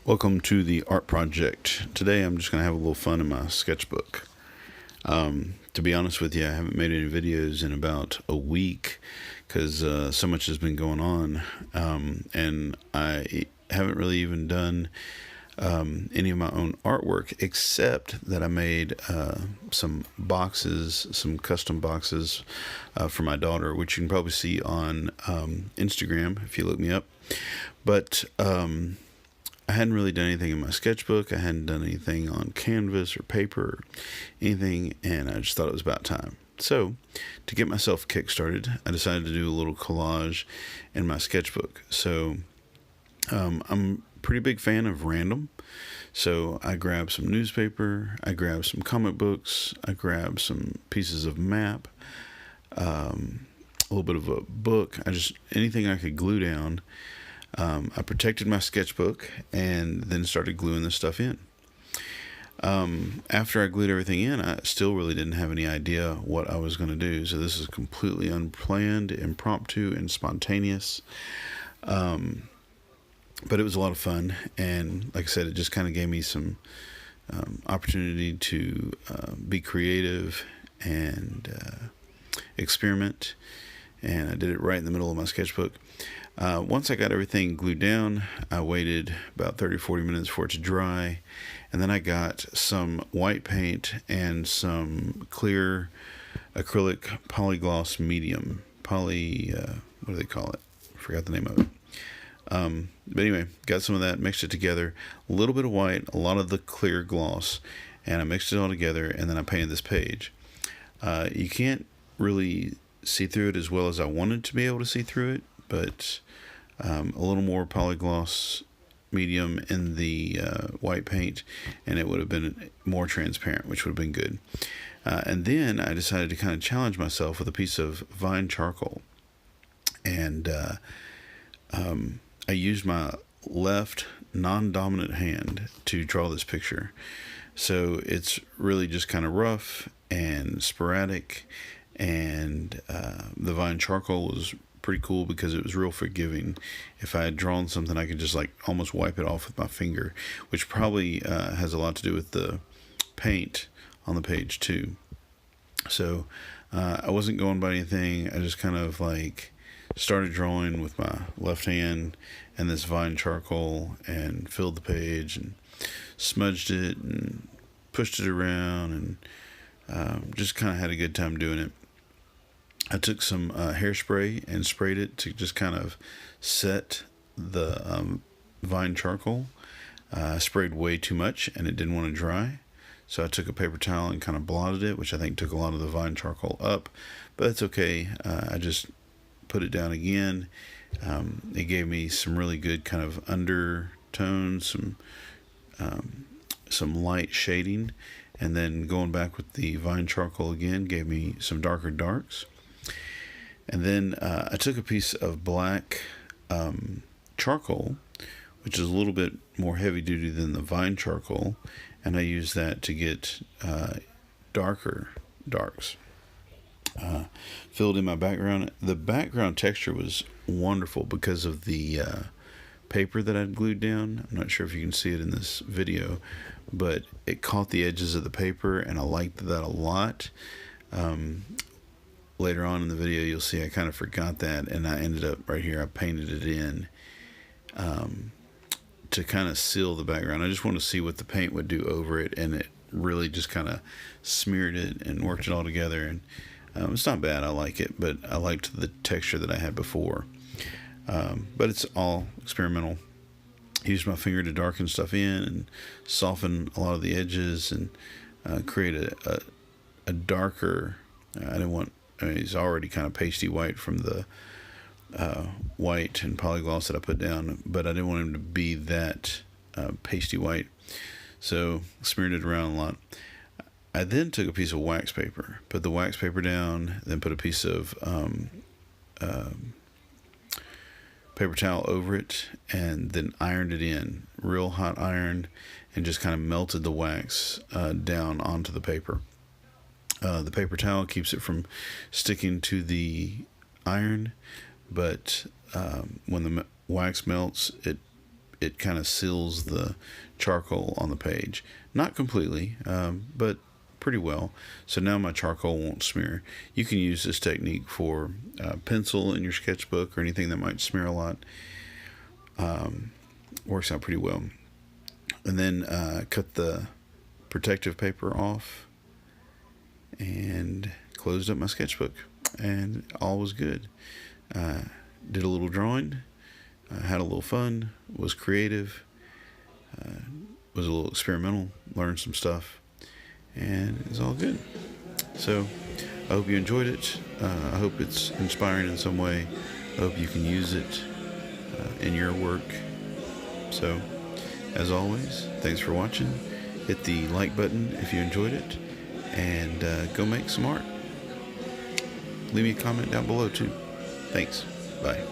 Welcome to the art project. Today I'm just going to have a little fun in my sketchbook. To be honest with you, I haven't made any videos in about a week because so much has been going on, and I haven't really even done any of my own artwork, except that I made some boxes, some custom boxes for my daughter, which you can probably see on Instagram if you look me up. But I hadn't really done anything in my sketchbook. I hadn't done anything on canvas or paper or anything, and I just thought it was about time. So, to get myself kick-started, I decided to do a little collage in my sketchbook. So, I'm a pretty big fan of random. So, I grabbed some newspaper, I grabbed some comic books, I grabbed some pieces of map, a little bit of a book, anything I could glue down. I protected my sketchbook and then started gluing this stuff in. After I glued everything in, I still really didn't have any idea what I was going to do. So this is completely unplanned, impromptu, and spontaneous. But it was a lot of fun. And like I said, it just kind of gave me some opportunity to be creative and experiment. And I did it right in the middle of my sketchbook. Once I got everything glued down, I waited about 30-40 minutes for it to dry, and then I got some white paint and some clear acrylic polygloss medium. What do they call it? I forgot the name of it. But anyway, got some of that, mixed it together, a little bit of white, a lot of the clear gloss, and I mixed it all together, and then I painted this page. You can't really see through it as well as I wanted to be able to see through it, but a little more polygloss medium in the white paint, and it would have been more transparent, which would have been good. And then I decided to kind of challenge myself with a piece of vine charcoal, and I used my left non-dominant hand to draw this picture. So it's really just kind of rough and sporadic, and the vine charcoal was pretty cool because it was real forgiving. If I had drawn something, I could just like almost wipe it off with my finger, which probably has a lot to do with the paint on the page too. So I wasn't going by anything. I just kind of like started drawing with my left hand and this vine charcoal, and filled the page and smudged it and pushed it around, and just kind of had a good time doing it. I took some hairspray and sprayed it to just kind of set the vine charcoal. I sprayed way too much and it didn't want to dry. So I took a paper towel and kind of blotted it, which I think took a lot of the vine charcoal up. But that's okay. I just put it down again. It gave me some really good kind of undertones, some light shading. And then going back with the vine charcoal again gave me some darker darks. And then I took a piece of black charcoal, which is a little bit more heavy duty than the vine charcoal, and I used that to get darker darks. Filled in my background. The background texture was wonderful because of the paper that I'd glued down. I'm not sure if you can see it in this video, but it caught the edges of the paper, and I liked that a lot. Later on in the video, you'll see I kind of forgot that, and I ended up right here. I painted it in to kind of seal the background. I just wanted to see what the paint would do over it, and it really just kind of smeared it and worked it all together. And it's not bad. I like it, but I liked the texture that I had before. But it's all experimental. I used my finger to darken stuff in and soften a lot of the edges, and create a darker. It's already kind of pasty white from the white and polygloss that I put down, but I didn't want him to be that pasty white, so smeared it around a lot. I then took a piece of wax paper, put the wax paper down, then put a piece of paper towel over it, and then ironed it in, real hot iron, and just kind of melted the wax down onto the paper. The paper towel keeps it from sticking to the iron, but when the wax melts, it it kind of seals the charcoal on the page. Not completely, but pretty well. So now my charcoal won't smear. You can use this technique for pencil in your sketchbook or anything that might smear a lot. Works out pretty well. And then cut the protective paper off and closed up my sketchbook, and all was good. Did a little drawing, had a little fun, was creative, was a little experimental, learned some stuff, and it's all good. So I hope you enjoyed it. I hope it's inspiring in some way. I hope you can use it in your work. So as always, thanks for watching. Hit the like button if you enjoyed it, and go make some art. Leave me a comment down below too. Thanks. Bye.